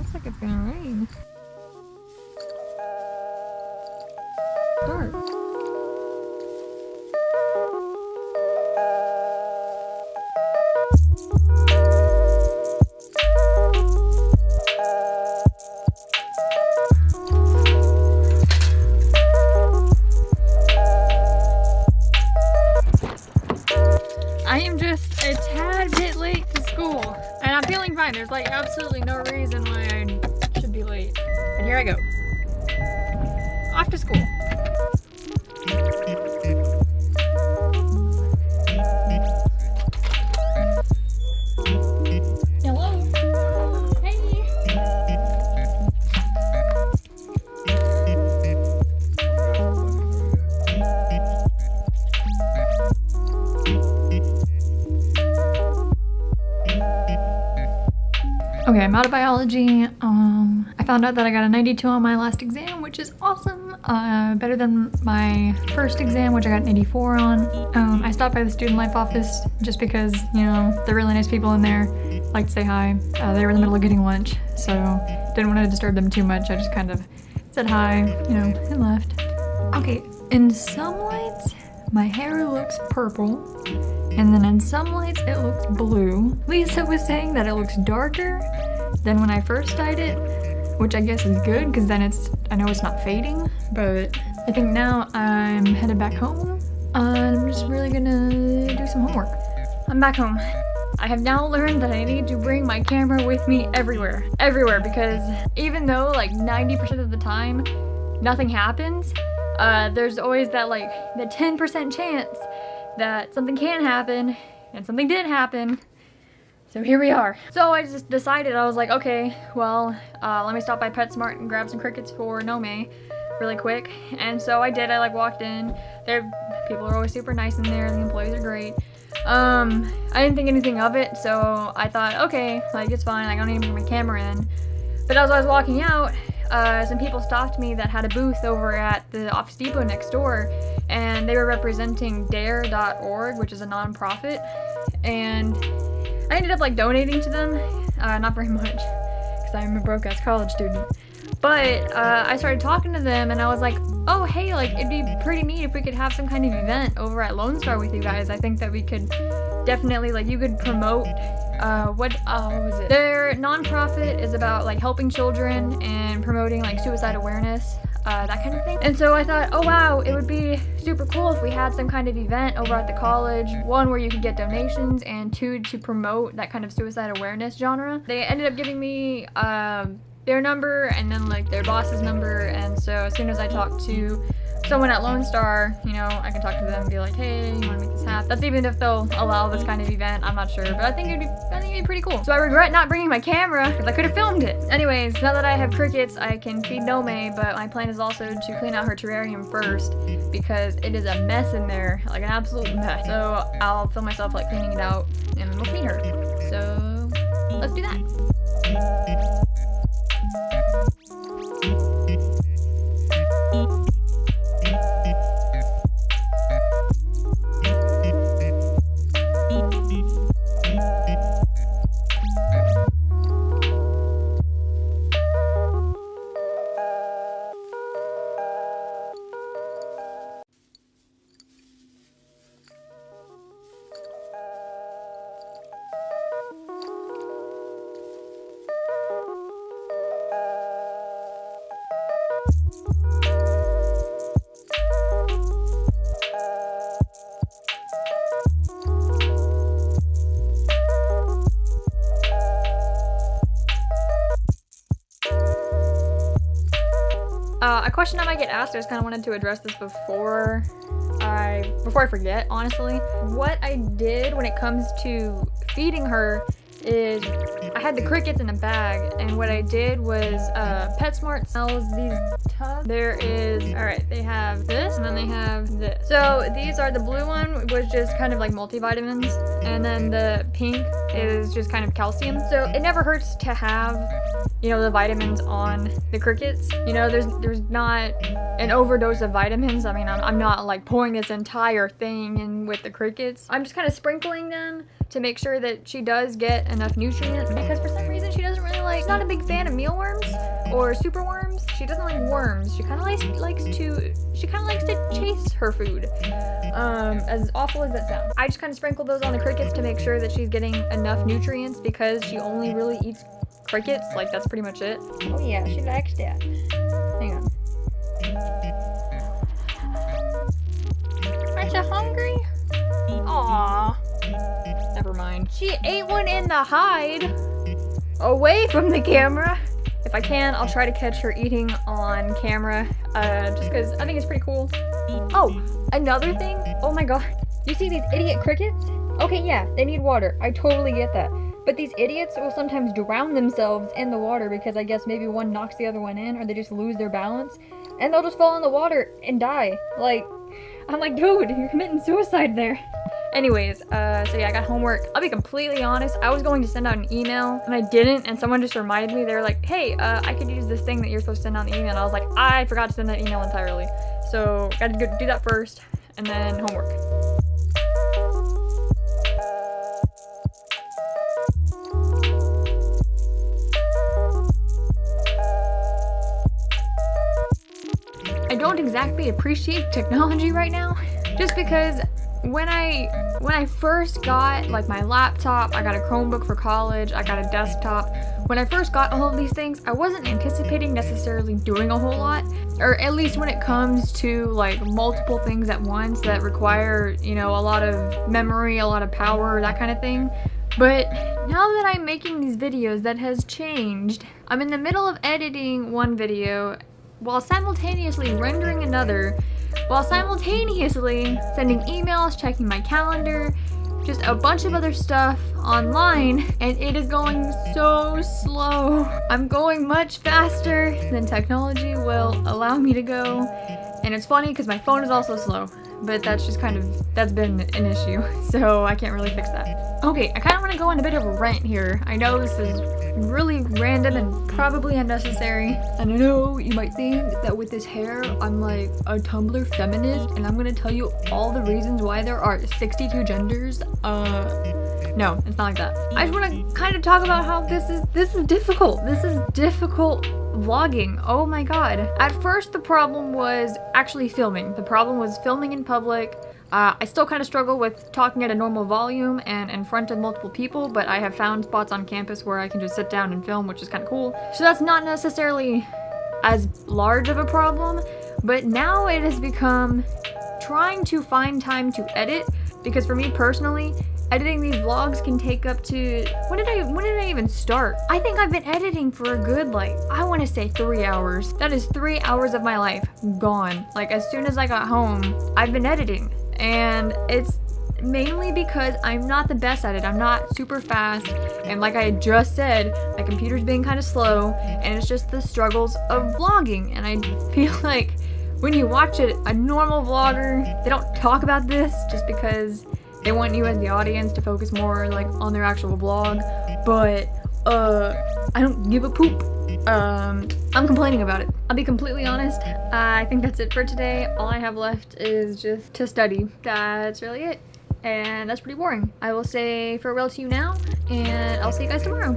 looks like it's gonna rain. Dark. I am just a tad bit late to school, and I'm feeling fine. There's like absolutely no reason why I should be late. And here I go. Off to school. Hello. Hey. Okay, I'm out of biology. I found out that I got a 92 on my last exam, which is awesome. Better than my first exam, which I got an 84 on. I stopped by the student life office just because, you know, they're really nice people in there. Like to say hi. They were in the middle of getting lunch, so didn't want to disturb them too much. I just kind of said hi, you know, and left. Okay, in some lights, my hair looks purple. And then in some lights, it looks blue. Lisa was saying that it looks darker than when I first dyed it, which I guess is good because then I know it's not fading, but I think now I'm headed back home and I'm just really gonna do some homework. I'm back home. I have now learned that I need to bring my camera with me everywhere. Everywhere, because even though like 90% of the time nothing happens, there's always that like the 10% chance that something can happen, and something did happen. So here we are. So I just decided, I was like, okay, well, let me stop by PetSmart and grab some crickets for Nome really quick. And so I did. I like walked in. People are always super nice in there. The employees are great. I didn't think anything of it, so I thought, okay, like it's fine. Like, I don't need to bring my camera in. But as I was walking out, some people stopped me that had a booth over at the Office Depot next door, and they were representing dare.org, which is a non-profit, and I ended up like donating to them. Not very much, because I'm a broke-ass college student. But I started talking to them, and I was like, oh hey, like it'd be pretty neat if we could have some kind of event over at Lone Star with you guys. I think that we could definitely, like, you could promote what was it? Their nonprofit is about like helping children and promoting like suicide awareness, that kind of thing. And so I thought, oh wow, it would be super cool if we had some kind of event over at the college, one where you could get donations, and two, to promote that kind of suicide awareness genre. They ended up giving me their number and then like their boss's number, and so as soon as I talked to someone at Lone Star, you know, I can talk to them and be like, hey, you want to make this happen? That's even if they'll allow this kind of event. I'm not sure, but I think it'd be pretty cool. So I regret not bringing my camera because I could have filmed it. Anyways, now that I have crickets, I can feed Nome, but my plan is also to clean out her terrarium first because it is a mess in there, like an absolute mess. So I'll film myself like cleaning it out and we'll feed her. So let's do that. A question I might get asked, I just kind of wanted to address this before I forget, honestly. What I did when it comes to feeding her is I had the crickets in a bag, and what I did was PetSmart sells these tubs. There is, alright, they have this and then they have this. So these are, the blue one was just kind of like multivitamins, and then the pink is just kind of calcium. So it never hurts to have, you know, the vitamins on the crickets. You know, there's not an overdose of vitamins. I mean, I'm not like pouring this entire thing in with the crickets. I'm just kind of sprinkling them to make sure that she does get enough nutrients, because for some reason she doesn't really she's not a big fan of mealworms or super worms. She doesn't like worms. She kind of likes to chase her food. As awful as that sounds. I just kind of sprinkle those on the crickets to make sure that she's getting enough nutrients because she only really eats crickets. Like, that's pretty much it. Oh yeah, she likes that. Hang on. Are you hungry? Aww. Never mind. She ate one in the hide. Away from the camera. If I can, I'll try to catch her eating on camera. Just because I think it's pretty cool. Oh, another thing. Oh my god. You see these idiot crickets? Okay, yeah, they need water. I totally get that. But these idiots will sometimes drown themselves in the water because I guess maybe one knocks the other one in or they just lose their balance. And they'll just fall in the water and die. Like, I'm like, dude, you're committing suicide there. Anyways, so yeah, I got homework. I'll be completely honest, I was going to send out an email and I didn't, and someone just reminded me. They were like, hey, I could use this thing that you're supposed to send out in the email. And I was like, I forgot to send that email entirely. So, gotta go do that first, and then homework. I don't exactly appreciate technology right now, just because when I first got like my laptop, I got a Chromebook for college, I got a desktop. When I first got all of these things, I wasn't anticipating necessarily doing a whole lot, or at least when it comes to like multiple things at once that require, you know, a lot of memory, a lot of power, that kind of thing. But now that I'm making these videos, that has changed. I'm in the middle of editing one video while simultaneously rendering another, while simultaneously sending emails, checking my calendar, just a bunch of other stuff online, and it is going so slow. I'm going much faster than technology will allow me to go, and it's funny because my phone is also slow, but that's just that's been an issue, so I can't really fix that. Okay, I kind of want to go on a bit of a rant here. I know this is really random and probably unnecessary, and I know you might think that with this hair I'm like a Tumblr feminist and I'm gonna tell you all the reasons why there are 62 genders. No, it's not like that. I just want to kind of talk about how this is difficult. This is difficult vlogging. Oh my god. At first the problem was actually filming. The problem was filming in public. I still kind of struggle with talking at a normal volume and in front of multiple people, but I have found spots on campus where I can just sit down and film, which is kind of cool. So that's not necessarily as large of a problem, but now it has become trying to find time to edit, because for me personally, editing these vlogs can take up to, when did I even start? I think I've been editing for a good, like, I want to say 3 hours. That is 3 hours of my life gone. Like, as soon as I got home, I've been editing. And it's mainly because I'm not the best at it. I'm not super fast, and like I had just said, my computer's being kind of slow, and it's just the struggles of vlogging. And I feel like when you watch it, a normal vlogger, they don't talk about this just because they want you as the audience to focus more like on their actual vlog. But I don't give a poop. I'm complaining about it. I'll be completely honest. I think that's it for today. All I have left is just to study. That's really it. And that's pretty boring. I will say farewell to you now, and I'll see you guys tomorrow.